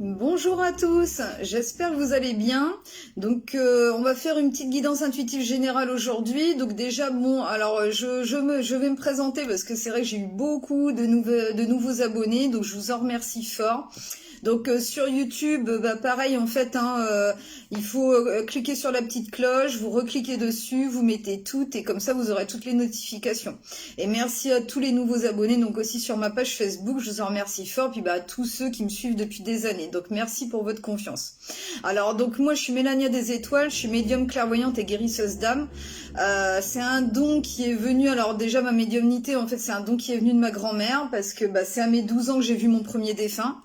Bonjour à tous, j'espère que vous allez bien. Donc on va faire une petite guidance intuitive générale aujourd'hui. Donc déjà je vais me présenter parce que c'est vrai que j'ai eu beaucoup de nouveaux abonnés, donc je vous en remercie fort. Donc sur YouTube, pareil en fait, il faut cliquer sur la petite cloche, vous recliquez dessus, vous mettez tout et comme ça vous aurez toutes les notifications. Et merci à tous les nouveaux abonnés, donc aussi sur ma page Facebook, je vous en remercie fort, puis à tous ceux qui me suivent depuis des années. Donc merci pour votre confiance. Alors donc moi je suis Mélania des Étoiles, je suis médium clairvoyante et guérisseuse d'âme. C'est un don qui est venu, alors déjà ma médiumnité en fait c'est un don qui est venu de ma grand-mère parce que c'est à mes 12 ans que j'ai vu mon premier défunt.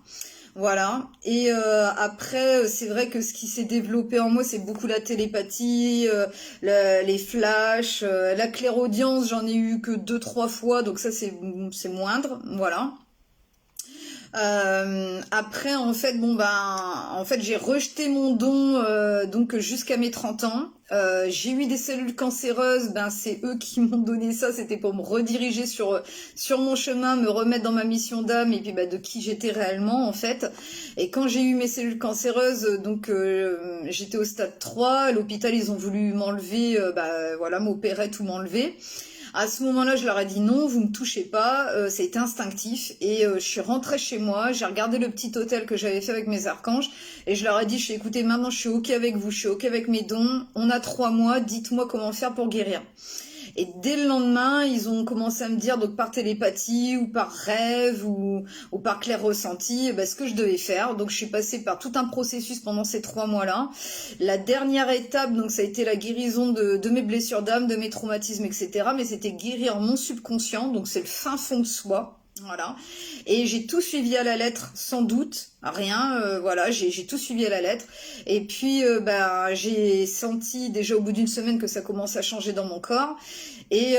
Voilà. Et après, c'est vrai que ce qui s'est développé en moi, c'est beaucoup la télépathie, les flashs, la clairaudience. J'en ai eu que 2-3 fois, donc ça c'est moindre. Voilà. Après, en fait, j'ai rejeté mon don donc jusqu'à mes 30 ans. J'ai eu des cellules cancéreuses, c'est eux qui m'ont donné ça, c'était pour me rediriger sur mon chemin, me remettre dans ma mission d'âme et puis de qui j'étais réellement en fait. Et quand j'ai eu mes cellules cancéreuses, donc j'étais au stade 3, à l'hôpital ils ont voulu m'enlever, m'opérer, tout m'enlever. À ce moment-là, je leur ai dit non, vous me touchez pas, ça a été instinctif et je suis rentrée chez moi, j'ai regardé le petit hôtel que j'avais fait avec mes archanges et je leur ai dit, écoutez, maintenant je suis ok avec vous, je suis ok avec mes dons, on a 3 mois, dites-moi comment faire pour guérir. Et dès le lendemain, ils ont commencé à me dire, donc par télépathie ou par rêve ou par clair ressenti, ce que je devais faire. Donc je suis passée par tout un processus pendant ces 3 mois-là. La dernière étape, donc ça a été la guérison de mes blessures d'âme, de mes traumatismes, etc. Mais c'était guérir mon subconscient, donc c'est le fin fond de soi. Voilà. Et j'ai tout suivi à la lettre, sans doute. Rien, j'ai tout suivi à la lettre. Et puis, j'ai senti déjà au bout d'une semaine que ça commençait à changer dans mon corps. Et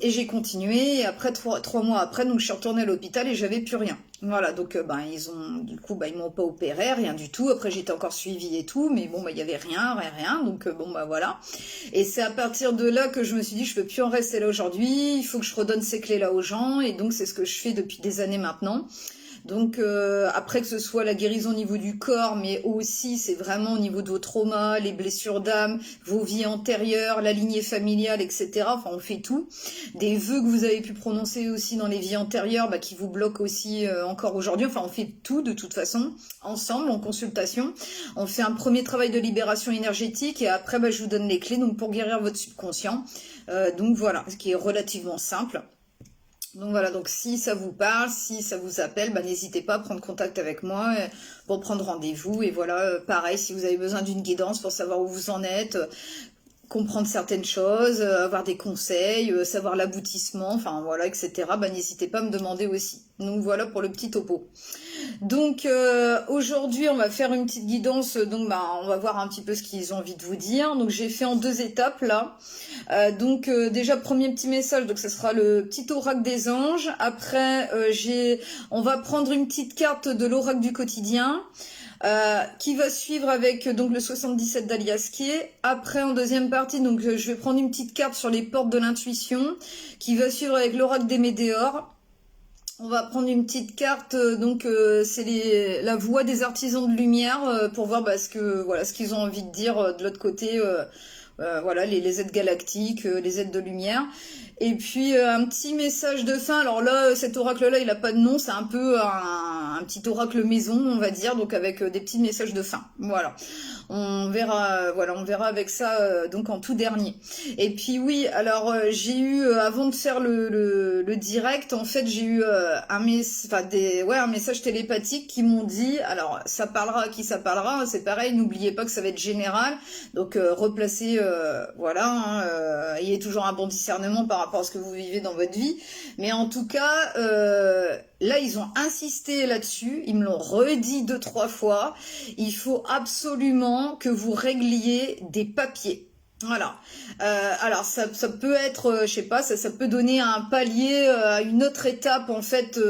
j'ai continué. Et après, 3 mois après, donc je suis retournée à l'hôpital et j'avais plus rien. Voilà, donc ils m'ont pas opéré, rien du tout. Après, j'étais encore suivie et tout, mais il y avait rien. Donc voilà. Et c'est à partir de là que je me suis dit, je peux plus en rester là aujourd'hui. Il faut que je redonne ces clés-là aux gens. Et donc c'est ce que je fais depuis des années maintenant. Donc après que ce soit la guérison au niveau du corps, mais aussi c'est vraiment au niveau de vos traumas, les blessures d'âme, vos vies antérieures, la lignée familiale, etc. Enfin on fait tout. Des vœux que vous avez pu prononcer aussi dans les vies antérieures, qui vous bloquent aussi encore aujourd'hui. Enfin on fait tout de toute façon, ensemble, en consultation. On fait un premier travail de libération énergétique et après je vous donne les clés donc pour guérir votre subconscient. Donc voilà, ce qui est relativement simple. Donc voilà, donc si ça vous parle, si ça vous appelle, n'hésitez pas à prendre contact avec moi pour prendre rendez-vous. Et voilà, pareil, si vous avez besoin d'une guidance pour savoir où vous en êtes, comprendre certaines choses, avoir des conseils, savoir l'aboutissement, enfin voilà, etc. N'hésitez pas à me demander aussi. Donc voilà pour le petit topo. Donc aujourd'hui on va faire une petite guidance, donc on va voir un petit peu ce qu'ils ont envie de vous dire. Donc j'ai fait en 2 étapes là. Déjà premier petit message, donc ce sera le petit oracle des anges. Après on va prendre une petite carte de l'oracle du quotidien. Qui va suivre avec donc le 77 d'Aliaskier. Après en deuxième partie, donc je vais prendre une petite carte sur les portes de l'intuition, qui va suivre avec l'oracle des météores. On va prendre une petite carte, c'est la voix des artisans de lumière pour voir ce qu'ils ont envie de dire de l'autre côté. Les aides galactiques, les aides de lumière. Et puis un petit message de fin. Alors là, cet oracle-là, il a pas de nom, c'est un peu un petit oracle maison, on va dire, donc avec des petits messages de fin. Voilà. On verra avec ça donc en tout dernier. Et puis oui, alors j'ai eu avant de faire le direct, en fait, j'ai eu un message télépathique qui m'ont dit, alors ça parlera à qui ça parlera, c'est pareil, n'oubliez pas que ça va être général. Donc replacez ayez toujours un bon discernement par rapport à ce que vous vivez dans votre vie. Mais en tout cas, là, ils ont insisté là-dessus. Ils me l'ont redit 2-3 fois. Il faut absolument que vous régliez des papiers. Voilà. Alors ça peut être, je sais pas, ça peut donner un palier à une autre étape en fait.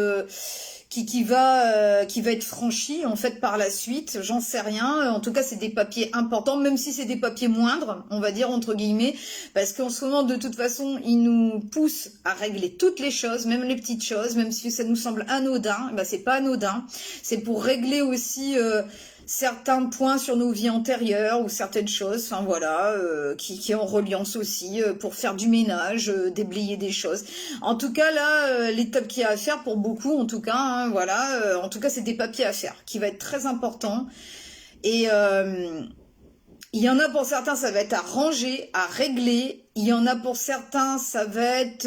qui va être franchi en fait par la suite, j'en sais rien. En tout cas, c'est des papiers importants, même si c'est des papiers moindres, on va dire entre guillemets, parce qu'en ce moment, de toute façon, ils nous poussent à régler toutes les choses, même les petites choses, même si ça nous semble anodin, c'est pas anodin. C'est pour régler aussi certains points sur nos vies antérieures ou certaines choses, enfin voilà, qui est en reliance aussi, pour faire du ménage, déblayer des choses. En tout cas là, l'étape qu'il y a à faire pour beaucoup, en tout cas, hein, voilà, en tout cas c'est des papiers à faire, qui va être très important. Et il y en a pour certains, ça va être à ranger, à régler. Il y en a pour certains, ça va être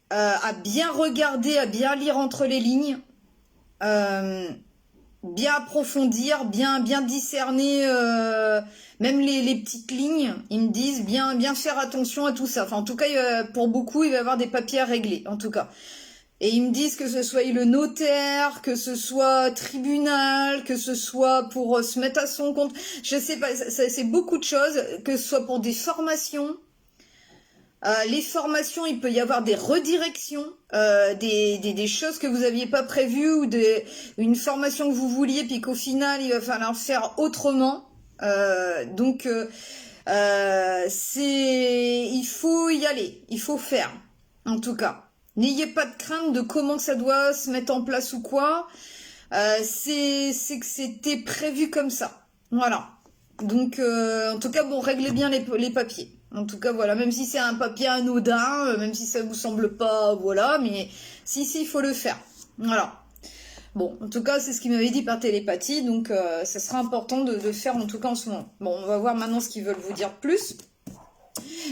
à bien regarder, à bien lire entre les lignes. Bien approfondir, bien discerner même les petites lignes, ils me disent bien faire attention à tout ça. Enfin en tout cas pour beaucoup il va y avoir des papiers à régler en tout cas. Et ils me disent que ce soit le notaire, que ce soit tribunal, que ce soit pour se mettre à son compte, je sais pas, c'est beaucoup de choses, que ce soit pour des formations. Les formations, il peut y avoir des redirections, des choses que vous n'aviez pas prévues ou une formation que vous vouliez puis qu'au final il va falloir faire autrement. Il faut y aller, il faut faire. En tout cas, n'ayez pas de crainte de comment ça doit se mettre en place ou quoi. C'est que c'était prévu comme ça. Voilà. Donc, en tout cas, bon, réglez bien les papiers. En tout cas, voilà, même si c'est un papier anodin, même si ça vous semble pas, voilà, mais si, il faut le faire. Voilà. Bon, en tout cas, c'est ce qu'il m'avait dit par télépathie, donc ça sera important de le faire en tout cas en ce moment. Bon, on va voir maintenant ce qu'ils veulent vous dire plus.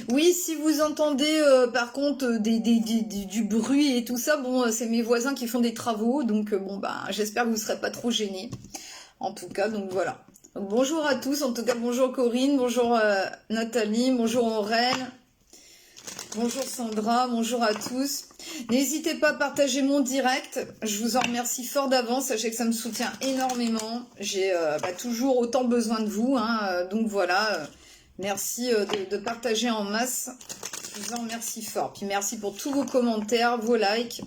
Oui, si vous entendez par contre du bruit et tout ça, bon, c'est mes voisins qui font des travaux, donc bon, j'espère que vous ne serez pas trop gênés. En tout cas, donc voilà. Donc, bonjour à tous, en tout cas bonjour Corinne, bonjour Nathalie, bonjour Aurèle, bonjour Sandra, bonjour à tous. N'hésitez pas à partager mon direct, je vous en remercie fort d'avance, sachez que ça me soutient énormément. J'ai toujours autant besoin de vous, hein, donc voilà, merci de partager en masse, je vous en remercie fort. Puis merci pour tous vos commentaires, vos likes.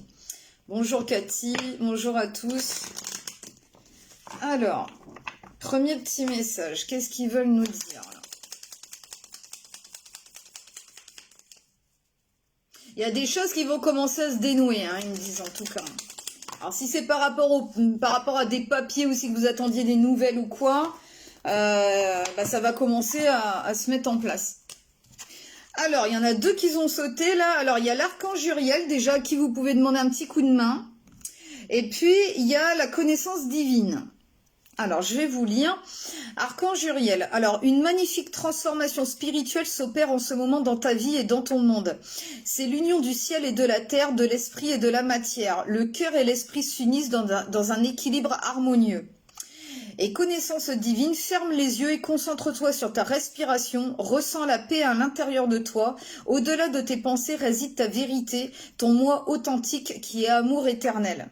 Bonjour Cathy, bonjour à tous. Alors... Premier petit message, qu'est-ce qu'ils veulent nous dire là? Il y a des choses qui vont commencer à se dénouer, hein, ils me disent en tout cas. Alors si c'est par rapport à des papiers ou si vous attendiez des nouvelles ou quoi, ça va commencer à se mettre en place. Alors, il y en a deux qui ont sauté là. Alors, il y a l'archange Uriel déjà à qui vous pouvez demander un petit coup de main. Et puis, il y a la connaissance divine. Alors, je vais vous lire. Archange Uriel. Alors, une magnifique transformation spirituelle s'opère en ce moment dans ta vie et dans ton monde. C'est l'union du ciel et de la terre, de l'esprit et de la matière. Le cœur et l'esprit s'unissent dans un équilibre harmonieux. Et connaissance divine, ferme les yeux et concentre-toi sur ta respiration, ressens la paix à l'intérieur de toi. Au-delà de tes pensées réside ta vérité, ton moi authentique qui est amour éternel.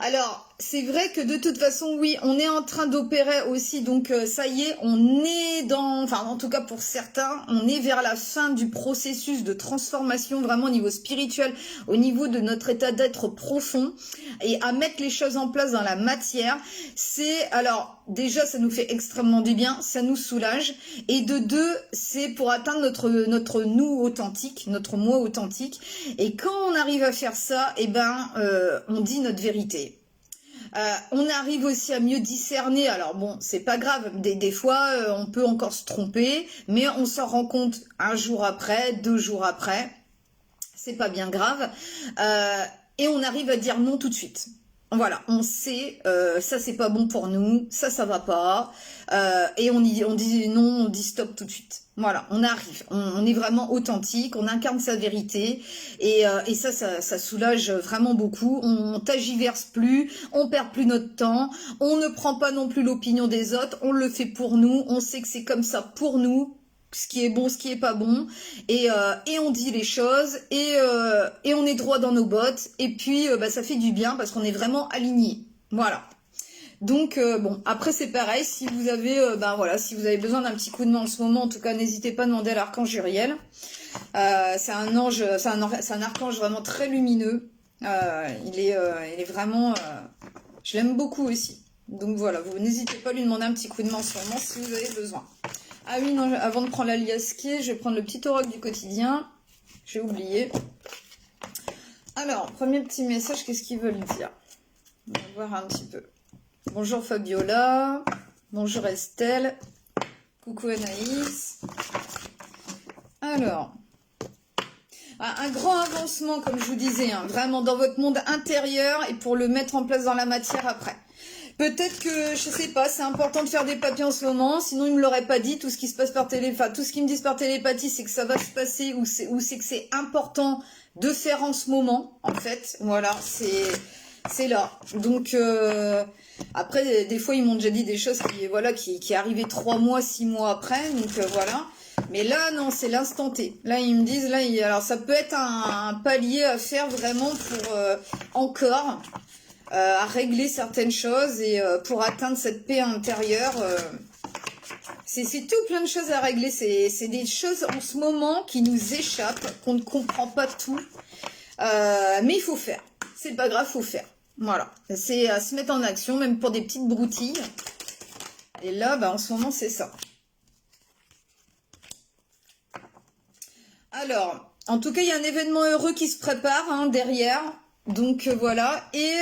Alors, c'est vrai que de toute façon, oui, on est en train d'opérer aussi, donc ça y est, on est enfin en tout cas pour certains, on est vers la fin du processus de transformation vraiment au niveau spirituel, au niveau de notre état d'être profond, et à mettre les choses en place dans la matière. Alors, déjà, ça nous fait extrêmement du bien, ça nous soulage, et de deux, c'est pour atteindre notre nous authentique, notre moi authentique, et quand on arrive à faire ça, on dit notre vérité. On arrive aussi à mieux discerner, alors bon, c'est pas grave, des fois on peut encore se tromper, mais on s'en rend compte un jour après, 2 jours après, c'est pas bien grave, et on arrive à dire non tout de suite. Voilà, on sait, ça c'est pas bon pour nous, ça va pas, et on dit non, on dit stop tout de suite. Voilà, on arrive, on est vraiment authentique, on incarne sa vérité, et ça soulage vraiment beaucoup. On tagiverse plus, on perd plus notre temps, on ne prend pas non plus l'opinion des autres, on le fait pour nous, on sait que c'est comme ça pour nous, ce qui est bon, ce qui est pas bon, et on dit les choses, et on est droit dans nos bottes, et puis ça fait du bien parce qu'on est vraiment alignés. Voilà. Donc bon, après c'est pareil, si vous avez si vous avez besoin d'un petit coup de main en ce moment, en tout cas n'hésitez pas à demander à l'archange Uriel. C'est un archange vraiment très lumineux. Il est vraiment... je l'aime beaucoup aussi. Donc voilà, vous n'hésitez pas à lui demander un petit coup de main en ce moment si vous avez besoin. Ah oui, non, avant de prendre l'alias qui, je vais prendre le petit oracle du quotidien. J'ai oublié. Alors, premier petit message, qu'est-ce qu'ils veulent dire? On va voir un petit peu. Bonjour Fabiola. Bonjour Estelle. Coucou Anaïs. Alors, un grand avancement, comme je vous disais, hein, vraiment dans votre monde intérieur et pour le mettre en place dans la matière après. Peut-être que, je sais pas, c'est important de faire des papiers en ce moment, sinon ils me l'auraient pas dit, tout ce qui se passe par tout ce qu'ils me disent par télépathie, c'est que ça va se passer, ou c'est que c'est important de faire en ce moment, en fait, voilà, c'est là. Donc, après, des fois, ils m'ont déjà dit des choses qui arrivaient 3 mois, 6 mois après, donc voilà. Mais là, non, c'est l'instant T. Là, ils me disent, alors ça peut être un palier à faire vraiment pour encore... à régler certaines choses et pour atteindre cette paix intérieure. C'est tout plein de choses à régler. C'est des choses en ce moment qui nous échappent, qu'on ne comprend pas tout. Mais il faut faire. C'est pas grave, faut faire. Voilà. C'est à se mettre en action, même pour des petites broutilles. Et là, bah, en ce moment, c'est ça. Alors, en tout cas, il y a un événement heureux qui se prépare hein, derrière. Donc voilà, et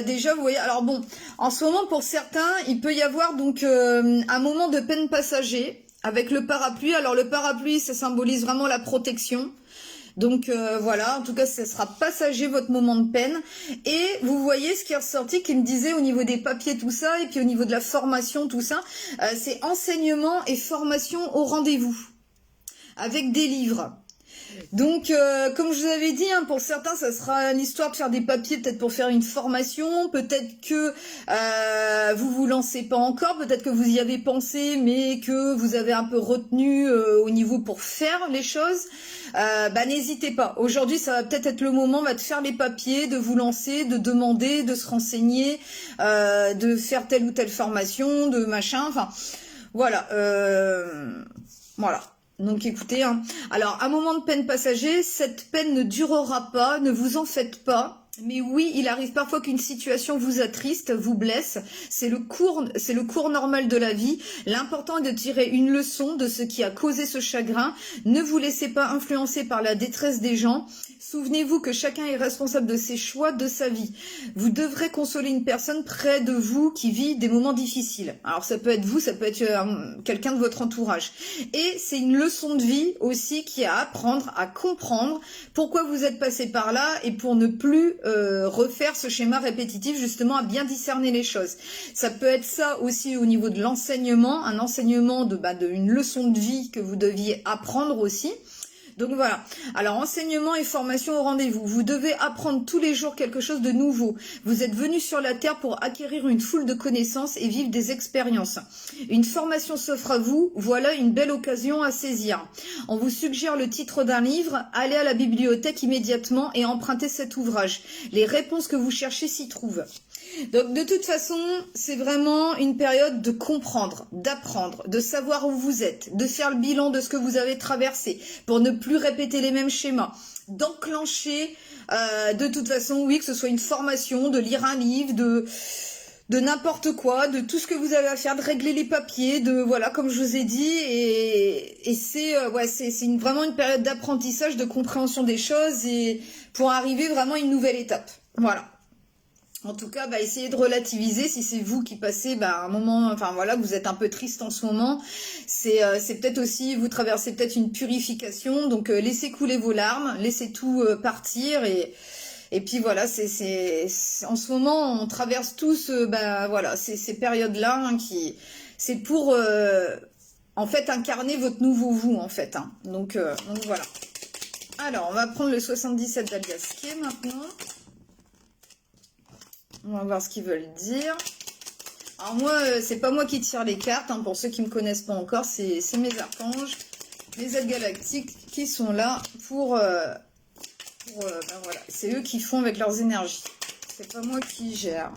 déjà vous voyez, alors bon, en ce moment pour certains, il peut y avoir donc un moment de peine passager avec le parapluie. Alors le parapluie, ça symbolise vraiment la protection. Donc voilà, en tout cas, ça sera passager votre moment de peine. Et vous voyez ce qui est ressorti, qui me disait au niveau des papiers, tout ça, et puis au niveau de la formation, tout ça, c'est enseignement et formation au rendez-vous, avec des livres. Donc, comme je vous avais dit, hein, pour certains, ça sera l'histoire de faire des papiers, peut-être pour faire une formation, peut-être que vous vous lancez pas encore, peut-être que vous y avez pensé, mais que vous avez un peu retenu au niveau pour faire les choses. Bah, n'hésitez pas. Aujourd'hui, ça va peut-être être le moment de faire les papiers, de vous lancer, de demander, de se renseigner, de faire telle ou telle formation, de machin. Enfin, voilà. Voilà. Donc écoutez, hein. Alors un moment de peine passager, cette peine ne durera pas, ne vous en faites pas. Mais oui, il arrive parfois qu'une situation vous attriste, vous blesse. C'est le cours normal de la vie. L'important est de tirer une leçon de ce qui a causé ce chagrin. Ne vous laissez pas influencer par la détresse des gens. Souvenez-vous que chacun est responsable de ses choix, de sa vie. Vous devrez consoler une personne près de vous qui vit des moments difficiles. Alors ça peut être vous, ça peut être quelqu'un de votre entourage. Et c'est une leçon de vie aussi qui est à apprendre, à comprendre pourquoi vous êtes passé par là et pour ne plus refaire ce schéma répétitif, justement à bien discerner les choses. Ça peut être ça aussi au niveau de l'enseignement, un enseignement de une leçon de vie que vous deviez apprendre aussi. Donc voilà, alors enseignement et formation au rendez-vous. Vous devez apprendre tous les jours quelque chose de nouveau. Vous êtes venu sur la Terre pour acquérir une foule de connaissances et vivre des expériences. Une formation s'offre à vous, voilà une belle occasion à saisir. On vous suggère le titre d'un livre, allez à la bibliothèque immédiatement et empruntez cet ouvrage. Les réponses que vous cherchez s'y trouvent. Donc de toute façon, c'est vraiment une période de comprendre, d'apprendre, de savoir où vous êtes, de faire le bilan de ce que vous avez traversé pour ne plus répéter les mêmes schémas, d'enclencher de toute façon, oui, que ce soit une formation, de lire un livre, de n'importe quoi, de tout ce que vous avez à faire, de régler les papiers, de voilà, comme je vous ai dit, et c'est vraiment une période d'apprentissage, de compréhension des choses et pour arriver vraiment à une nouvelle étape. Voilà. En tout cas, essayez de relativiser si c'est vous qui passez un moment, enfin voilà, vous êtes un peu triste en ce moment. C'est peut-être aussi, vous traversez peut-être une purification, donc laissez couler vos larmes, laissez tout partir et puis voilà, en ce moment, on traverse tous, voilà, ces périodes-là hein, c'est pour en fait incarner votre nouveau vous en fait. Hein. Donc voilà. Alors, on va prendre le 77 d'Aliasquet maintenant. On va voir ce qu'ils veulent dire. Alors moi, c'est pas moi qui tire les cartes, hein, pour ceux qui me connaissent pas encore, c'est mes archanges, les aides galactiques qui sont là pour voilà, c'est eux qui font avec leurs énergies. C'est pas moi qui gère.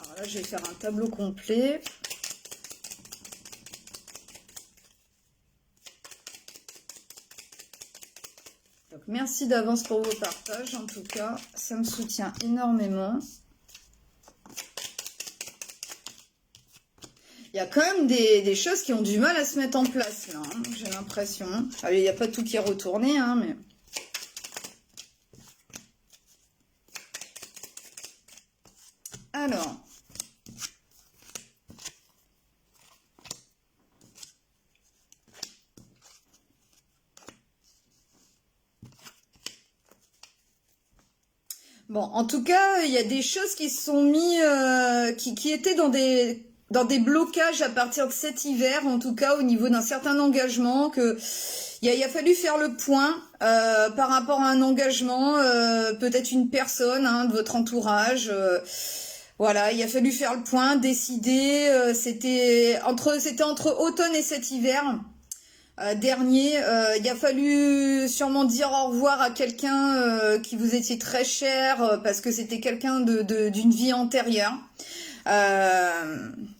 Alors là, je vais faire un tableau complet. merci d'avance pour vos partages. En tout cas, ça me soutient énormément. Il y a quand même des choses qui ont du mal à se mettre en place, là, hein, j'ai l'impression. Allez, il n'y a pas tout qui est retourné, hein, mais... Alors... Bon, en tout cas, il y a des choses qui se sont mis, qui étaient dans des blocages à partir de cet hiver, en tout cas au niveau d'un certain engagement, que il a fallu faire le point par rapport à un engagement, peut-être une personne hein, de votre entourage. Voilà, il a fallu faire le point, décider. C'était entre automne et cet hiver. Dernier, il a fallu sûrement dire au revoir à quelqu'un qui vous étiez très cher parce que c'était quelqu'un d'une vie antérieure.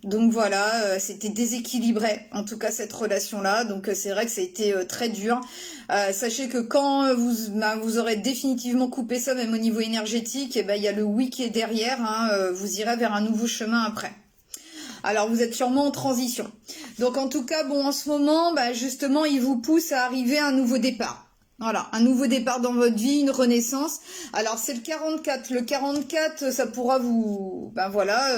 Donc voilà, c'était déséquilibré en tout cas cette relation-là. Donc c'est vrai que ça a été très dur. Sachez que quand vous aurez définitivement coupé ça, même au niveau énergétique, et ben il y a le oui qui est derrière. Hein, vous irez vers un nouveau chemin après. Alors, vous êtes sûrement en transition. Donc, en tout cas, bon, en ce moment, bah, justement, il vous pousse à arriver à un nouveau départ. Voilà, un nouveau départ dans votre vie, une renaissance. Alors, c'est le 44. Le 44, ça pourra vous... Ben voilà,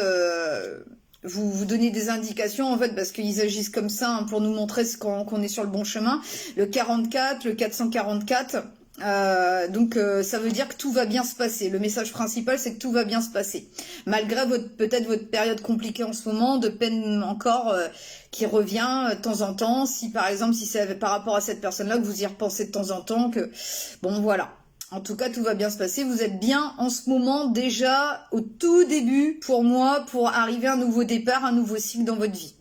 vous donner des indications, en fait, parce qu'ils agissent comme ça hein, pour nous montrer qu'on est sur le bon chemin. Le 44, le 444... donc ça veut dire que tout va bien se passer. Le message principal c'est que tout va bien se passer. Malgré peut-être votre période compliquée en ce moment, de peine encore qui revient de temps en temps. Si par exemple si c'est par rapport à cette personne-là que vous y repensez de temps en temps, que bon voilà. En tout cas tout va bien se passer. Vous êtes bien en ce moment déjà au tout début pour moi pour arriver à un nouveau départ, un nouveau cycle dans votre vie.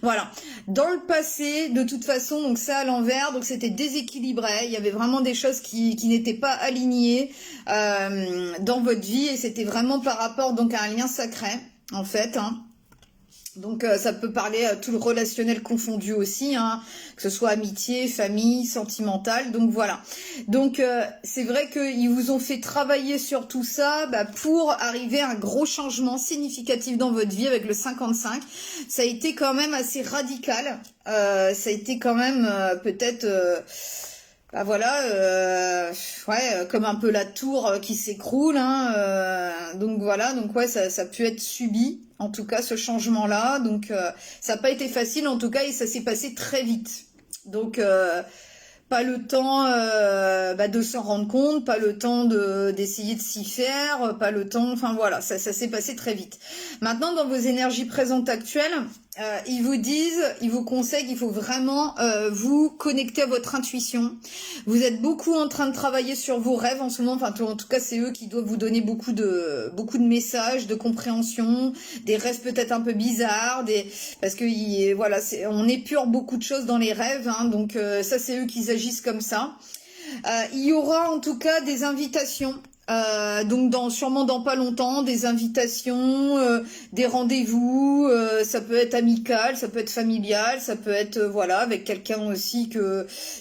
Voilà. Dans le passé, de toute façon, donc ça à l'envers, donc c'était déséquilibré. Il y avait vraiment des choses qui n'étaient pas alignées dans votre vie et c'était vraiment par rapport donc à un lien sacré, en fait. Hein. Donc ça peut parler à tout le relationnel confondu aussi, hein, que ce soit amitié, famille, sentimental. Donc voilà. Donc c'est vrai qu'ils vous ont fait travailler sur tout ça bah, pour arriver à un gros changement significatif dans votre vie avec le 55. Ça a été quand même assez radical. Ça a été quand même peut-être... bah voilà, ouais, comme un peu la tour qui s'écroule, hein, donc voilà, donc ouais, ça a pu être subi, en tout cas ce changement-là, donc ça n'a pas été facile en tout cas et ça s'est passé très vite, donc pas le temps bah, de s'en rendre compte, pas le temps d'essayer de s'y faire, pas le temps, enfin voilà, ça s'est passé très vite. Maintenant, dans vos énergies présentes actuelles, ils vous disent, ils vous conseillent qu'il faut vraiment vous connecter à votre intuition. Vous êtes beaucoup en train de travailler sur vos rêves en ce moment, enfin en tout cas c'est eux qui doivent vous donner beaucoup de messages, de compréhension, des rêves peut-être un peu bizarres, parce que voilà, on épure beaucoup de choses dans les rêves, hein, donc ça c'est eux qui agissent comme ça. Il y aura en tout cas des invitations. Donc sûrement dans pas longtemps, des invitations, des rendez-vous, ça peut être amical, ça peut être familial, ça peut être voilà avec quelqu'un aussi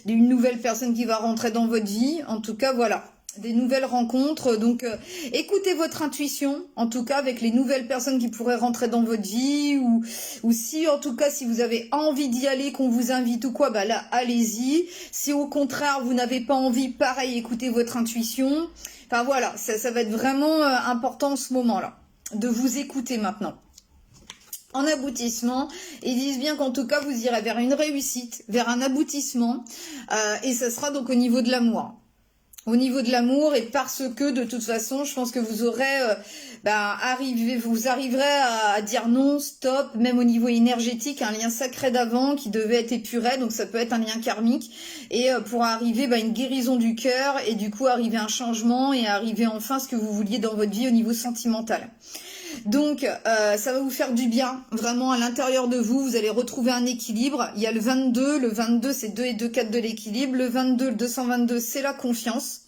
une nouvelle personne qui va rentrer dans votre vie. En tout cas voilà, des nouvelles rencontres. Donc écoutez votre intuition, en tout cas avec les nouvelles personnes qui pourraient rentrer dans votre vie ou si en tout cas si vous avez envie d'y aller, qu'on vous invite ou quoi, bah là allez-y. Si au contraire vous n'avez pas envie, pareil, écoutez votre intuition. Enfin voilà, ça va être vraiment important en ce moment-là, de vous écouter maintenant. En aboutissement, ils disent bien qu'en tout cas, vous irez vers une réussite, vers un aboutissement, et ça sera donc au niveau de l'amour. Au niveau de l'amour, et parce que de toute façon, je pense que vous aurez vous arriverez à dire non, stop, même au niveau énergétique, un lien sacré d'avant qui devait être épuré, donc ça peut être un lien karmique, et pour arriver une guérison du cœur, et du coup arriver un changement, et arriver enfin ce que vous vouliez dans votre vie au niveau sentimental. Donc ça va vous faire du bien, vraiment à l'intérieur de vous, vous allez retrouver un équilibre. Il y a le 22 c'est 2 et 2, 4 de l'équilibre. Le 22, le 222, c'est la confiance.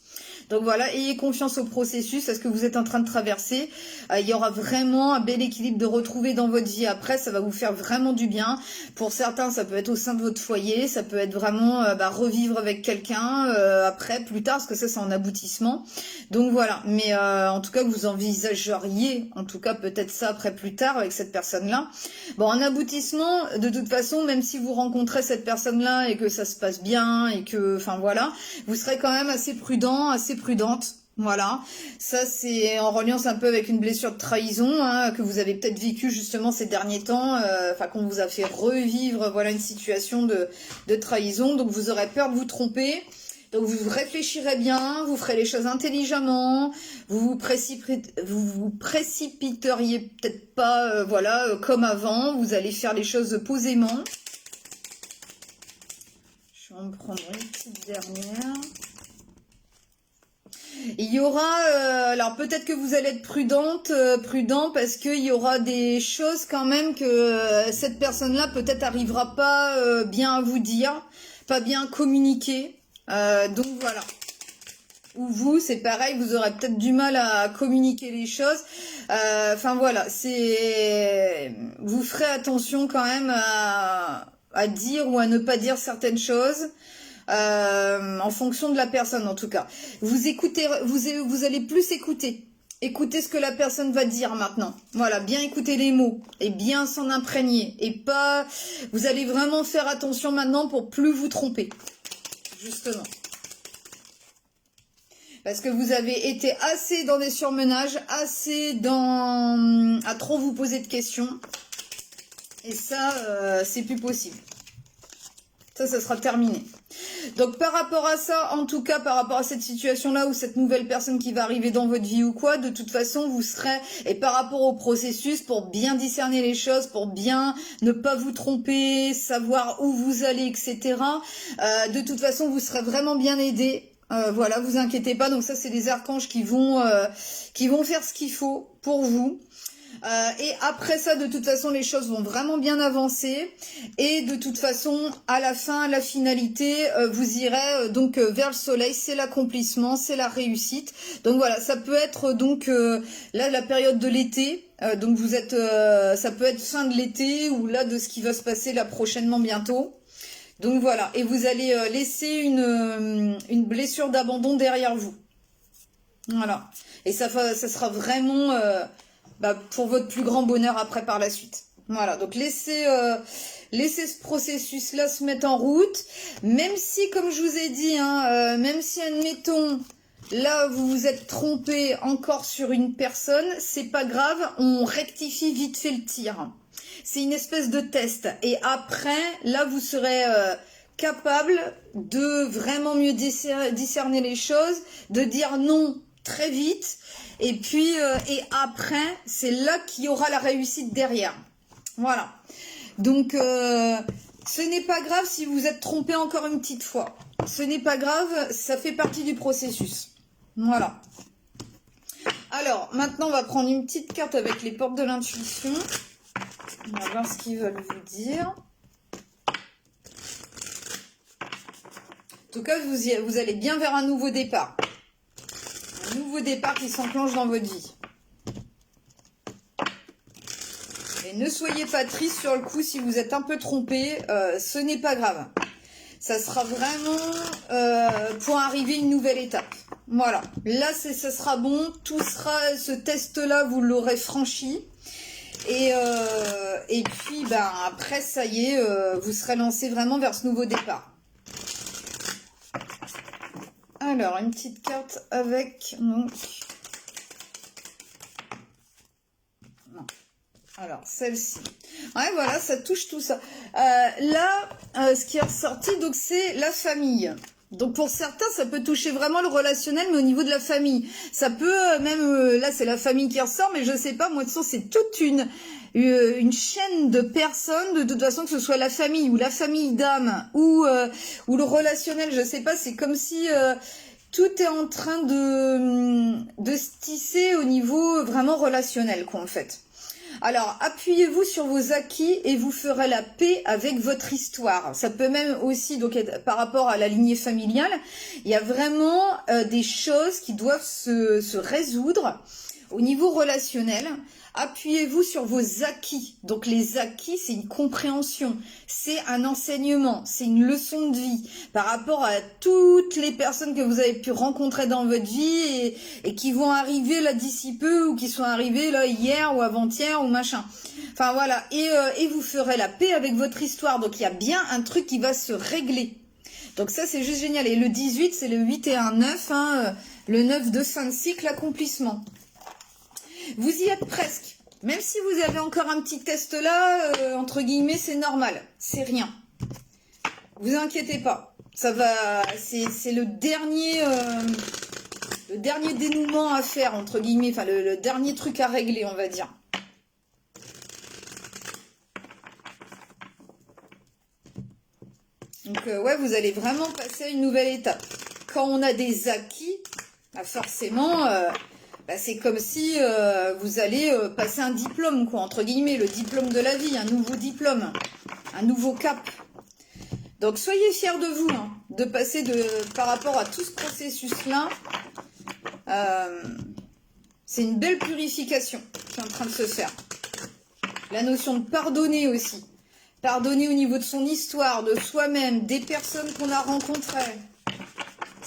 Donc voilà, ayez confiance au processus, à ce que vous êtes en train de traverser. Il y aura vraiment un bel équilibre de retrouver dans votre vie après, ça va vous faire vraiment du bien. Pour certains, ça peut être au sein de votre foyer, ça peut être vraiment revivre avec quelqu'un après, plus tard, parce que ça c'est en aboutissement. Donc voilà, mais en tout cas, vous envisageriez, en tout cas peut-être ça après plus tard avec cette personne-là. Bon, en aboutissement, de toute façon, même si vous rencontrez cette personne-là et que ça se passe bien et que, enfin voilà, vous serez quand même assez prudent, assez prudente. Voilà, ça c'est en reliance un peu avec une blessure de trahison hein, que vous avez peut-être vécu justement ces derniers temps, enfin qu'on vous a fait revivre voilà une situation de trahison, donc vous aurez peur de vous tromper. Donc vous réfléchirez bien, vous ferez les choses intelligemment, vous précipiteriez peut-être pas, voilà, comme avant, vous allez faire les choses posément. Je vais en prendre une petite dernière. Il y aura, alors peut-être que vous allez être prudent parce qu'il y aura des choses quand même que cette personne-là peut-être arrivera pas bien à vous dire, pas bien communiquer. Donc voilà. Ou vous, c'est pareil, vous aurez peut-être du mal à communiquer les choses. Enfin voilà, vous ferez attention quand même à dire ou à ne pas dire certaines choses. En fonction de la personne en tout cas. Vous écoutez, vous allez plus écouter. Écoutez ce que la personne va dire maintenant. Voilà, bien écouter les mots et bien s'en imprégner. Et pas, vous allez vraiment faire attention maintenant pour plus vous tromper. Justement. Parce que vous avez été assez dans des surmenages, assez à trop vous poser de questions. Et ça, c'est plus possible. Ça sera terminé. Donc par rapport à ça, en tout cas par rapport à cette situation-là ou cette nouvelle personne qui va arriver dans votre vie ou quoi, de toute façon vous serez, et par rapport au processus, pour bien discerner les choses, pour bien ne pas vous tromper, savoir où vous allez, etc. De toute façon vous serez vraiment bien aidé. Voilà, vous inquiétez pas. Donc ça c'est les archanges qui vont faire ce qu'il faut pour vous. Et après ça, de toute façon, les choses vont vraiment bien avancer. Et de toute façon, à la fin, à la finalité, vous irez donc vers le soleil. C'est l'accomplissement, c'est la réussite. Donc voilà, ça peut être donc là la période de l'été. Donc vous êtes, ça peut être fin de l'été ou là de ce qui va se passer là prochainement bientôt. Donc voilà, et vous allez laisser une blessure d'abandon derrière vous. Voilà, et ça sera vraiment pour votre plus grand bonheur après par la suite. Voilà, donc laissez ce processus-là se mettre en route, même si, comme je vous ai dit, hein, même si, admettons, là, vous vous êtes trompé encore sur une personne, c'est pas grave, on rectifie vite fait le tir. C'est une espèce de test. Et après, là, vous serez capable de vraiment mieux discerner les choses, de dire non très vite. Et puis, et après, c'est là qu'il y aura la réussite derrière. Voilà. Donc, ce n'est pas grave si vous êtes trompé encore une petite fois. Ce n'est pas grave, ça fait partie du processus. Voilà. Alors, maintenant, on va prendre une petite carte avec les portes de l'intuition. On va voir ce qu'ils veulent vous dire. En tout cas, vous allez bien vers un nouveau départ. Un nouveau départ qui s'enclenche dans votre vie. Et ne soyez pas triste sur le coup si vous êtes un peu trompé. Ce n'est pas grave. Ça sera vraiment pour arriver à une nouvelle étape. Voilà. Là, ça sera bon. Tout sera, ce test-là, vous l'aurez franchi. Et puis, après, ça y est, vous serez lancé vraiment vers ce nouveau départ. Alors, une petite carte avec... Donc... Non. Alors, celle-ci. Ouais, voilà, ça touche tout ça. Là, ce qui est ressorti, donc, c'est la famille. Donc, pour certains, ça peut toucher vraiment le relationnel, mais au niveau de la famille. Ça peut même... là, c'est la famille qui ressort, mais je sais pas, moi, de toute façon, c'est toute une chaîne de personnes, de toute façon, que ce soit la famille ou la famille d'âme ou le relationnel, je sais pas, c'est comme si tout est en train de se tisser au niveau vraiment relationnel, quoi, en fait. Alors, appuyez-vous sur vos acquis et vous ferez la paix avec votre histoire. Ça peut même aussi, donc, être par rapport à la lignée familiale, il y a vraiment des choses qui doivent se résoudre au niveau relationnel. Appuyez-vous sur vos acquis. Donc les acquis, c'est une compréhension, c'est un enseignement, c'est une leçon de vie par rapport à toutes les personnes que vous avez pu rencontrer dans votre vie et qui vont arriver là d'ici peu ou qui sont arrivées là hier ou avant-hier ou machin. Enfin voilà, et vous ferez la paix avec votre histoire. Donc il y a bien un truc qui va se régler. Donc ça c'est juste génial. Et le 18, c'est le 8 et un 9, hein, le 9 de fin de cycle, accomplissement. Vous y êtes presque. Même si vous avez encore un petit test là, entre guillemets, c'est normal. C'est rien. Vous inquiétez pas. Ça va. C'est le dernier dénouement à faire, entre guillemets. Enfin, le dernier truc à régler, on va dire. Donc, ouais, vous allez vraiment passer à une nouvelle étape. Quand on a des acquis, bah forcément... bah, c'est comme si vous allez passer un diplôme, quoi, entre guillemets, le diplôme de la vie, un nouveau diplôme, un nouveau cap. Donc soyez fiers de vous, hein, de passer par rapport à tout ce processus-là. C'est une belle purification qui est en train de se faire. La notion de pardonner aussi. Pardonner au niveau de son histoire, de soi-même, des personnes qu'on a rencontrées.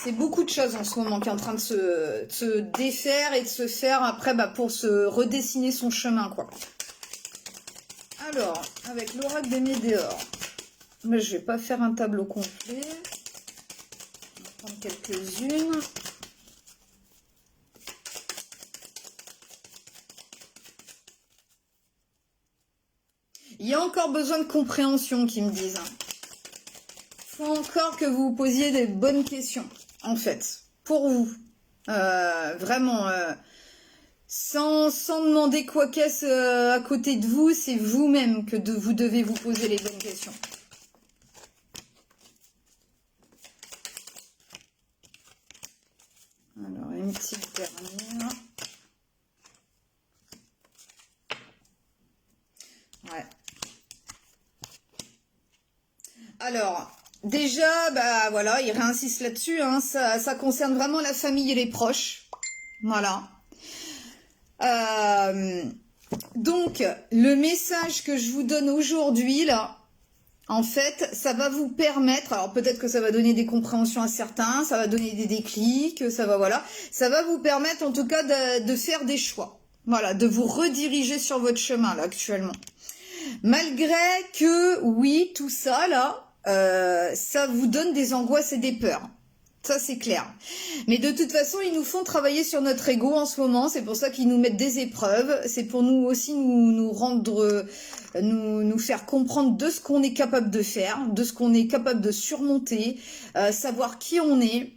C'est beaucoup de choses en ce moment qui est en train de se défaire et de se faire après bah, pour se redessiner son chemin, quoi. Alors, avec l'oracle des Médéors, mais je vais pas faire un tableau complet. Je vais prendre quelques-unes. Il y a encore besoin de compréhension, qu'ils me disent. Il faut encore que vous vous posiez des bonnes questions. En fait, pour vous, vraiment, sans demander quoi qu'est-ce à côté de vous, c'est vous-même que vous devez vous poser les bonnes questions. Alors, une petite dernière. Ouais. Alors... Déjà, bah voilà, il réinsiste là-dessus, hein, ça concerne vraiment la famille et les proches. Voilà. Donc, le message que je vous donne aujourd'hui, là, en fait, ça va vous permettre, alors peut-être que ça va donner des compréhensions à certains, ça va donner des déclics, ça va, voilà. Ça va vous permettre, en tout cas, de faire des choix. Voilà, de vous rediriger sur votre chemin, là, actuellement. Malgré que, oui, tout ça, là... ça vous donne des angoisses et des peurs. Ça, c'est clair. Mais de toute façon, ils nous font travailler sur notre ego en ce moment. C'est pour ça qu'ils nous mettent des épreuves. C'est pour nous aussi nous rendre, nous faire comprendre de ce qu'on est capable de faire, de ce qu'on est capable de surmonter, savoir qui on est.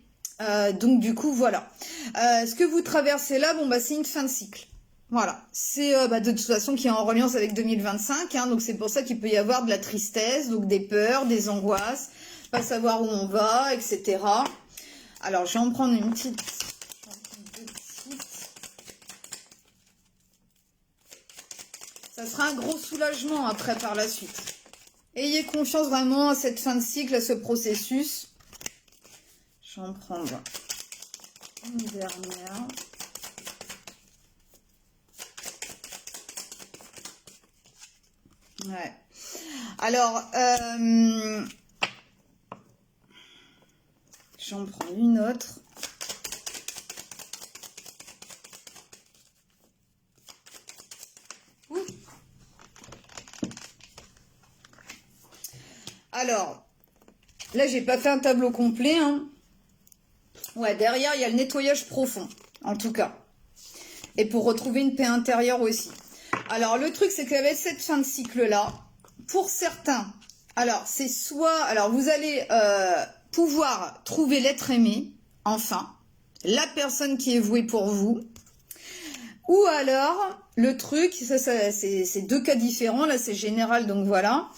Donc, du coup, voilà. Ce que vous traversez là, bon, bah, c'est une fin de cycle. Voilà, c'est bah, de toute façon qui est en reliance avec 2025, hein, donc c'est pour ça qu'il peut y avoir de la tristesse, donc des peurs, des angoisses, pas savoir où on va, etc. Alors, je vais en prendre une petite... Ça sera un gros soulagement après par la suite. Ayez confiance vraiment à cette fin de cycle, à ce processus. Je vais en prendre une dernière. Ouais. Alors, j'en prends une autre. Ouh. Alors, là, j'ai pas fait un tableau complet, hein. Ouais, derrière, il y a le nettoyage profond, en tout cas. Et pour retrouver une paix intérieure aussi. Alors, le truc, c'est qu'avec cette fin de cycle-là, pour certains, alors, c'est soit... Alors, vous allez pouvoir trouver l'être aimé, enfin, la personne qui est vouée pour vous. Ou alors, le truc, ça c'est deux cas différents, là, c'est général, donc voilà.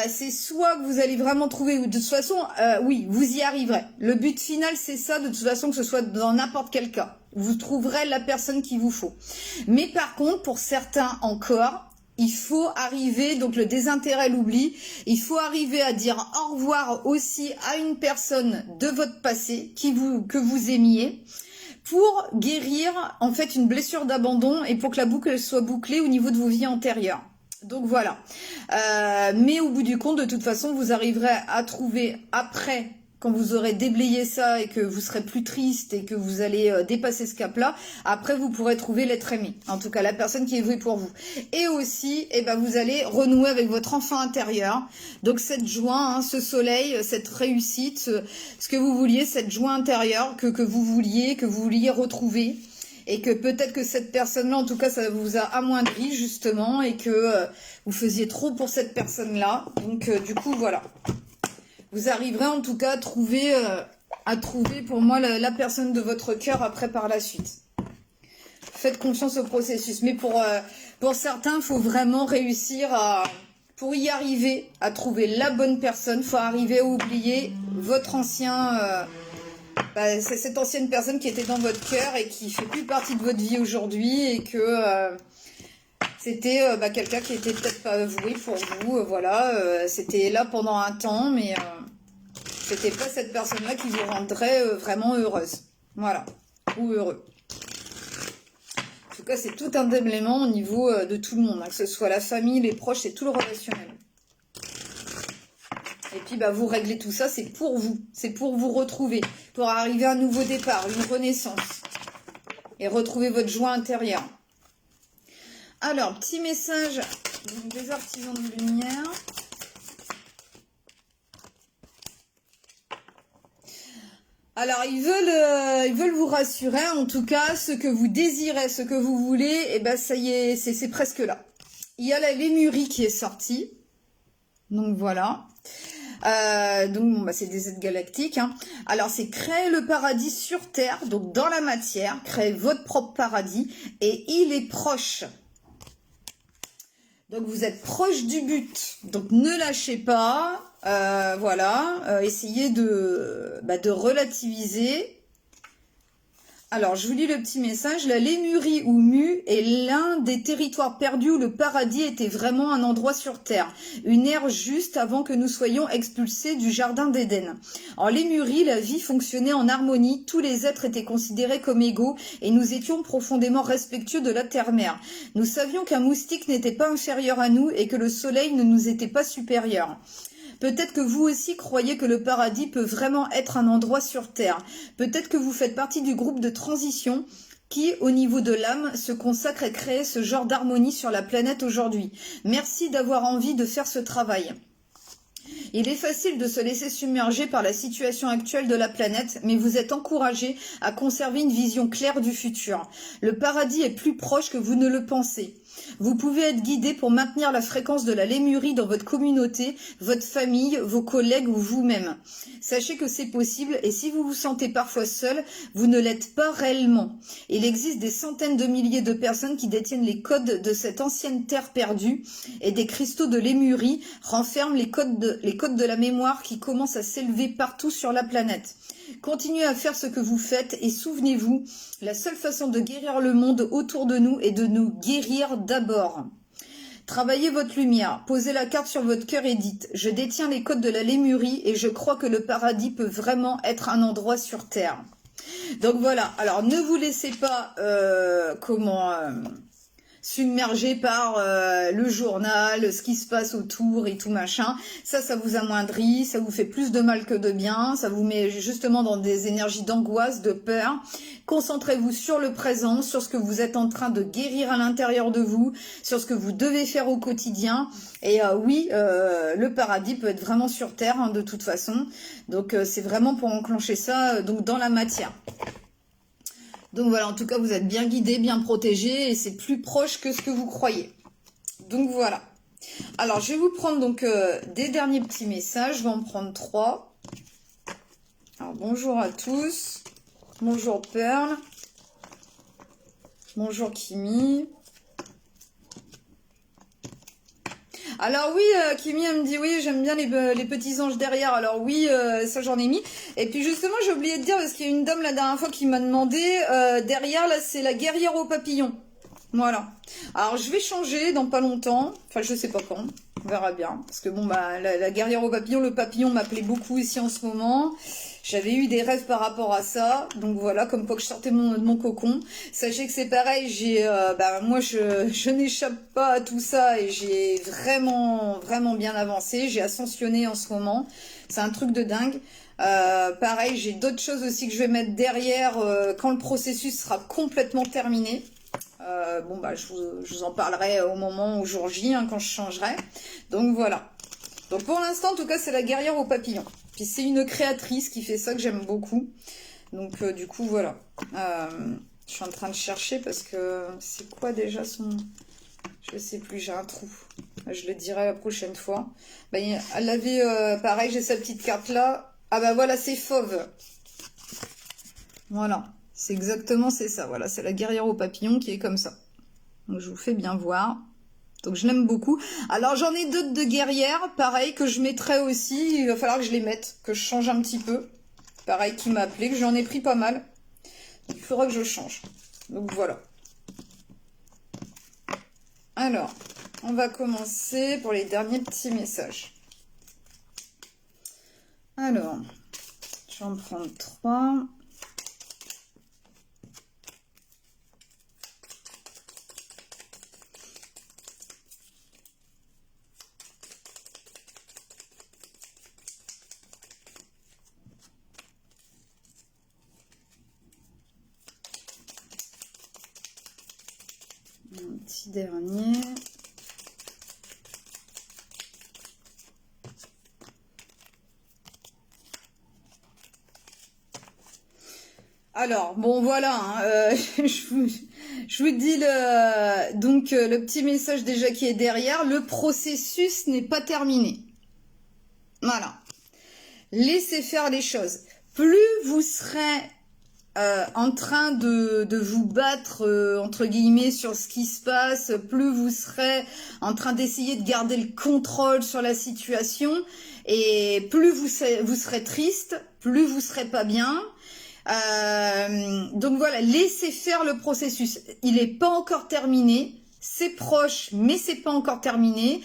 C'est soit que vous allez vraiment trouver, ou de toute façon, oui, vous y arriverez. Le but final, c'est ça, de toute façon, que ce soit dans n'importe quel cas. Vous trouverez la personne qu'il vous faut. Mais par contre, pour certains encore, il faut arriver, donc le désintérêt, l'oubli, il faut arriver à dire au revoir aussi à une personne de votre passé que vous aimiez, pour guérir en fait une blessure d'abandon et pour que la boucle soit bouclée au niveau de vos vies antérieures. Donc voilà. Mais au bout du compte, de toute façon, vous arriverez à trouver après, quand vous aurez déblayé ça et que vous serez plus triste et que vous allez dépasser ce cap-là, après vous pourrez trouver l'être aimé. En tout cas, la personne qui est vouée pour vous. Et aussi, eh ben, vous allez renouer avec votre enfant intérieur. Donc cette joie, hein, ce soleil, cette réussite, ce que vous vouliez, cette joie intérieure que vous vouliez retrouver. Et que peut-être que cette personne-là, en tout cas, ça vous a amoindri justement et que vous faisiez trop pour cette personne-là. Donc du coup, voilà. Vous arriverez en tout cas à trouver pour moi la personne de votre cœur après par la suite. Faites confiance au processus. Mais pour certains, il faut vraiment réussir pour y arriver, à trouver la bonne personne. Il faut arriver à oublier votre ancien... c'est cette ancienne personne qui était dans votre cœur et qui fait plus partie de votre vie aujourd'hui et que c'était quelqu'un qui était peut-être pas voué pour vous. Voilà, c'était là pendant un temps, mais c'était pas cette personne-là qui vous rendrait vraiment heureuse. Voilà, ou heureux. En tout cas, c'est tout un déblaiement au niveau de tout le monde, hein, que ce soit la famille, les proches, c'est tout le relationnel. Et puis, vous réglez tout ça, c'est pour vous retrouver, pour arriver à un nouveau départ, une renaissance, et retrouver votre joie intérieure. Alors, petit message des artisans de lumière. Alors, ils veulent vous rassurer, en tout cas, ce que vous désirez, ce que vous voulez, et ça y est, c'est presque là. Il y a la Lémurie qui est sortie, donc voilà. C'est des aides galactiques. Hein. Alors, c'est créer le paradis sur Terre, donc dans la matière, créer votre propre paradis, et il est proche. Donc, vous êtes proche du but. Donc, ne lâchez pas. Essayez de relativiser. Alors, je vous lis le petit message. La Lémurie ou Mu est l'un des territoires perdus où le paradis était vraiment un endroit sur Terre. Une ère juste avant que nous soyons expulsés du jardin d'Éden. En Lémurie, la vie fonctionnait en harmonie. Tous les êtres étaient considérés comme égaux et nous étions profondément respectueux de la terre-mère. Nous savions qu'un moustique n'était pas inférieur à nous et que le soleil ne nous était pas supérieur. Peut-être que vous aussi croyez que le paradis peut vraiment être un endroit sur Terre. Peut-être que vous faites partie du groupe de transition qui, au niveau de l'âme, se consacre à créer ce genre d'harmonie sur la planète aujourd'hui. Merci d'avoir envie de faire ce travail. Il est facile de se laisser submerger par la situation actuelle de la planète, mais vous êtes encouragé à conserver une vision claire du futur. Le paradis est plus proche que vous ne le pensez. Vous pouvez être guidé pour maintenir la fréquence de la Lémurie dans votre communauté, votre famille, vos collègues ou vous-même. Sachez que c'est possible et si vous vous sentez parfois seul, vous ne l'êtes pas réellement. Il existe des centaines de milliers de personnes qui détiennent les codes de cette ancienne terre perdue et des cristaux de Lémurie renferment les codes de la mémoire qui commencent à s'élever partout sur la planète. Continuez à faire ce que vous faites et souvenez-vous, la seule façon de guérir le monde autour de nous est de nous guérir d'abord. Travaillez votre lumière, posez la carte sur votre cœur et dites « Je détiens les codes de la Lémurie et je crois que le paradis peut vraiment être un endroit sur Terre. » Donc voilà, alors ne vous laissez pas submergé par le journal, ce qui se passe autour et tout machin. Ça vous amoindrit, ça vous fait plus de mal que de bien, ça vous met justement dans des énergies d'angoisse, de peur. Concentrez-vous sur le présent, sur ce que vous êtes en train de guérir à l'intérieur de vous, sur ce que vous devez faire au quotidien. Et le paradis peut être vraiment sur Terre, hein, de toute façon. Donc c'est vraiment pour enclencher ça donc dans la matière. Donc voilà, en tout cas, vous êtes bien guidé, bien protégé et c'est plus proche que ce que vous croyez. Donc voilà. Alors, je vais vous prendre donc des derniers petits messages. Je vais en prendre 3. Alors, bonjour à tous. Bonjour Pearl. Bonjour Kimi. Alors oui, Kimi, elle me dit oui, j'aime bien les petits anges derrière. Alors oui, ça j'en ai mis. Et puis justement, j'ai oublié de dire, parce qu'il y a une dame la dernière fois qui m'a demandé, derrière là, c'est la guerrière aux papillons. Voilà. Alors je vais changer dans pas longtemps. Enfin je sais pas quand. On verra bien. Parce que bon bah la guerrière au papillon, le papillon m'appelait beaucoup ici en ce moment. J'avais eu des rêves par rapport à ça. Donc voilà, comme quoi que je sortais de mon cocon. Sachez que c'est pareil, moi je n'échappe pas à tout ça et j'ai vraiment bien avancé. J'ai ascensionné en ce moment. C'est un truc de dingue. Pareil, j'ai d'autres choses aussi que je vais mettre derrière quand le processus sera complètement terminé. Je vous en parlerai au moment, au jour J, hein, quand je changerai. Donc voilà. Donc pour l'instant, en tout cas, c'est la guerrière au papillon. Puis c'est une créatrice qui fait ça que j'aime beaucoup. Donc du coup, voilà. Je suis en train de chercher parce que c'est quoi déjà son... Je sais plus, j'ai un trou. Je le dirai la prochaine fois. Elle avait, pareil, j'ai sa petite carte là. Ah bah voilà, c'est fauve. Voilà. C'est exactement, c'est ça. Voilà, c'est la guerrière au papillon qui est comme ça. Donc je vous fais bien voir. Donc je l'aime beaucoup. Alors j'en ai d'autres de guerrières, pareil, que je mettrai aussi. Il va falloir que je les mette, que je change un petit peu. Pareil, qui m'a appelé, que j'en ai pris pas mal. Donc il faudra que je change. Donc voilà. Alors, on va commencer pour les derniers petits messages. Alors, je vais en prendre 3. Un petit dernier. Alors, bon voilà, hein, je vous dis le petit message déjà qui est derrière. Le processus n'est pas terminé. Voilà. Laissez faire les choses. Plus vous serez en train de vous battre, entre guillemets, sur ce qui se passe, plus vous serez en train d'essayer de garder le contrôle sur la situation, et plus vous serez triste, plus vous serez pas bien. Donc voilà, laissez faire le processus. Il n'est pas encore terminé, c'est proche, mais c'est pas encore terminé.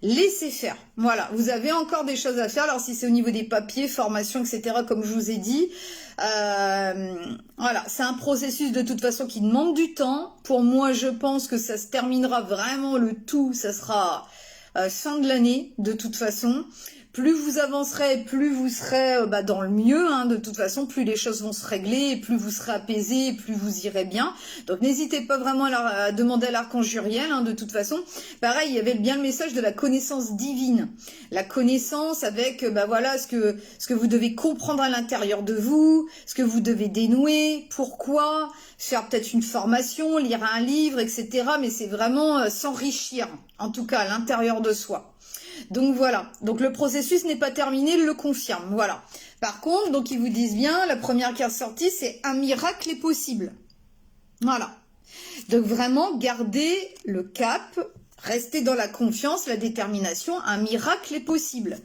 Laissez faire. Voilà, vous avez encore des choses à faire. Alors si c'est au niveau des papiers, formation, etc., comme je vous ai dit, voilà, c'est un processus de toute façon qui demande du temps. Pour moi, je pense que ça se terminera vraiment le tout, ça sera fin de l'année de toute façon. Plus vous avancerez, plus vous serez dans le mieux, hein, de toute façon, plus les choses vont se régler, plus vous serez apaisé, plus vous irez bien. Donc n'hésitez pas vraiment à demander à l'archange Uriel, hein, de toute façon. Pareil, il y avait bien le message de la connaissance divine. La connaissance avec voilà ce que vous devez comprendre à l'intérieur de vous, ce que vous devez dénouer, pourquoi, faire peut-être une formation, lire un livre, etc. Mais c'est vraiment s'enrichir, en tout cas à l'intérieur de soi. Donc voilà, donc le processus n'est pas terminé, il le confirme, voilà. Par contre, donc ils vous disent bien, la première carte sortie, c'est un miracle est possible. Voilà. Donc vraiment, gardez le cap, restez dans la confiance, la détermination, un miracle est possible.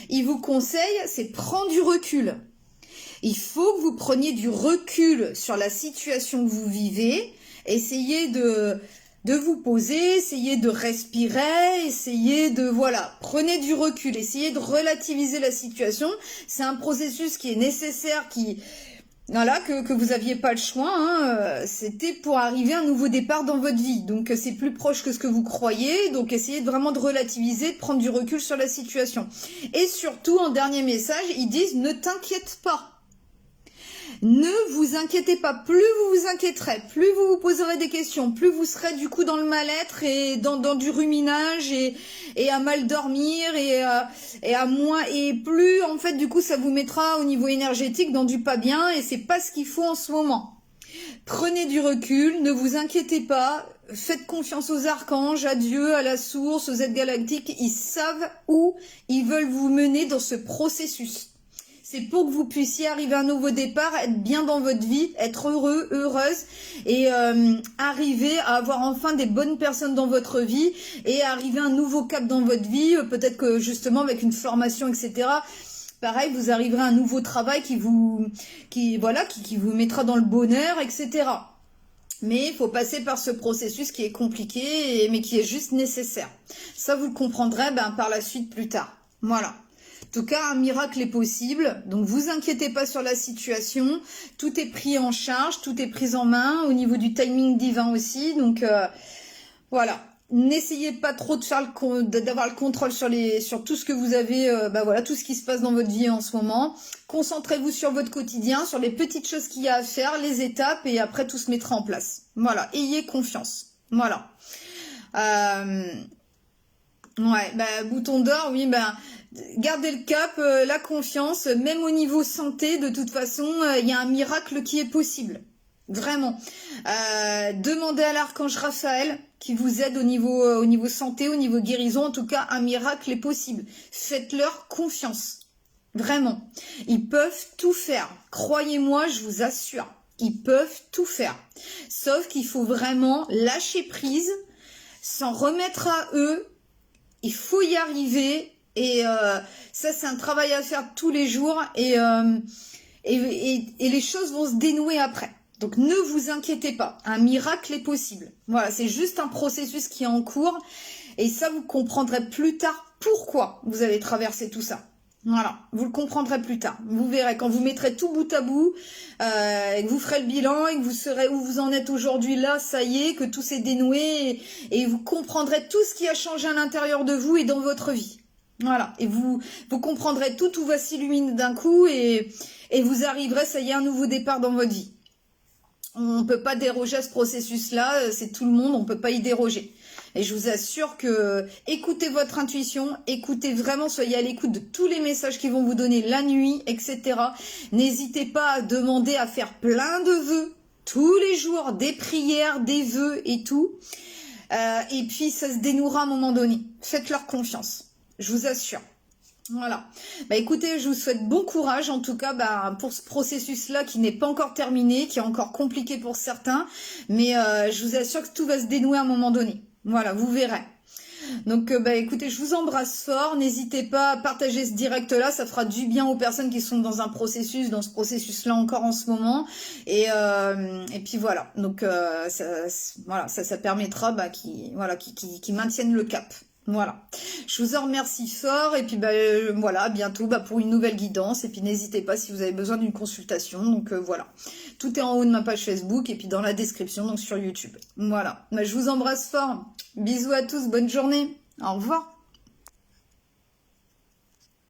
Il vous conseille, c'est prendre du recul. Il faut que vous preniez du recul sur la situation que vous vivez, essayez de vous poser, essayez de respirer, essayez de, voilà, prenez du recul, essayez de relativiser la situation. C'est un processus qui est nécessaire, voilà, que vous aviez pas le choix, hein, c'était pour arriver à un nouveau départ dans votre vie. Donc c'est plus proche que ce que vous croyez, donc essayez vraiment de relativiser, de prendre du recul sur la situation. Et surtout, en dernier message, ils disent ne t'inquiète pas. Ne vous inquiétez pas, plus vous vous inquiéterez, plus vous vous poserez des questions, plus vous serez du coup dans le mal-être et dans du ruminage et à mal dormir et plus en fait du coup ça vous mettra au niveau énergétique dans du pas bien et c'est pas ce qu'il faut en ce moment. Prenez du recul, ne vous inquiétez pas, faites confiance aux archanges, à Dieu, à la source, aux aides galactiques, ils savent où ils veulent vous mener dans ce processus. C'est pour que vous puissiez arriver à un nouveau départ, être bien dans votre vie, être heureux, heureuse et arriver à avoir enfin des bonnes personnes dans votre vie et arriver à un nouveau cap dans votre vie. Peut-être que justement avec une formation, etc., pareil, vous arriverez à un nouveau travail qui vous mettra dans le bonheur, etc. Mais il faut passer par ce processus qui est compliqué, mais qui est juste nécessaire. Ça, vous le comprendrez par la suite plus tard. Voilà. En tout cas, un miracle est possible. Donc, vous inquiétez pas sur la situation. Tout est pris en charge, tout est pris en main. Au niveau du timing divin aussi. Donc, voilà. N'essayez pas trop de faire d'avoir le contrôle sur tout ce que vous avez, voilà, tout ce qui se passe dans votre vie en ce moment. Concentrez-vous sur votre quotidien, sur les petites choses qu'il y a à faire, les étapes, et après tout se mettra en place. Voilà, ayez confiance. Voilà. Ouais, bouton d'or, oui, gardez le cap, la confiance, même au niveau santé, de toute façon, il y a un miracle qui est possible. Vraiment. Demandez à l'archange Raphaël qui vous aide au niveau santé, au niveau guérison. En tout cas, un miracle est possible. Faites-leur confiance. Vraiment. Ils peuvent tout faire. Croyez-moi, je vous assure. Ils peuvent tout faire. Sauf qu'il faut vraiment lâcher prise, s'en remettre à eux. Il faut y arriver. Et ça, c'est un travail à faire tous les jours. Et les choses vont se dénouer après. Donc ne vous inquiétez pas, un miracle est possible. Voilà, c'est juste un processus qui est en cours et ça vous comprendrez plus tard pourquoi vous allez traverser tout ça. Voilà, vous le comprendrez plus tard. Vous verrez quand vous mettrez tout bout à bout, et que vous ferez le bilan et que vous saurez où vous en êtes aujourd'hui là, ça y est, que tout s'est dénoué et vous comprendrez tout ce qui a changé à l'intérieur de vous et dans votre vie. Voilà, et vous comprendrez tout va s'illuminer d'un coup et vous arriverez, ça y est, un nouveau départ dans votre vie. On ne peut pas déroger à ce processus-là, c'est tout le monde, on ne peut pas y déroger. Et je vous assure que écoutez votre intuition, écoutez vraiment, soyez à l'écoute de tous les messages qui vont vous donner la nuit, etc. N'hésitez pas à demander à faire plein de vœux, tous les jours, des prières, des vœux et tout. Et puis ça se dénouera à un moment donné. Faites-leur confiance, je vous assure. Voilà. Écoutez, je vous souhaite bon courage en tout cas pour ce processus-là qui n'est pas encore terminé, qui est encore compliqué pour certains, mais je vous assure que tout va se dénouer à un moment donné. Voilà, vous verrez. Donc écoutez, je vous embrasse fort, n'hésitez pas à partager ce direct-là, ça fera du bien aux personnes qui sont dans ce processus-là encore en ce moment, et puis voilà. Donc ça permettra qu'ils maintiennent le cap. Voilà, je vous en remercie fort et puis voilà, à bientôt pour une nouvelle guidance et puis n'hésitez pas si vous avez besoin d'une consultation. Donc voilà, tout est en haut de ma page Facebook et puis dans la description donc sur YouTube. Voilà, je vous embrasse fort, bisous à tous, bonne journée, au revoir.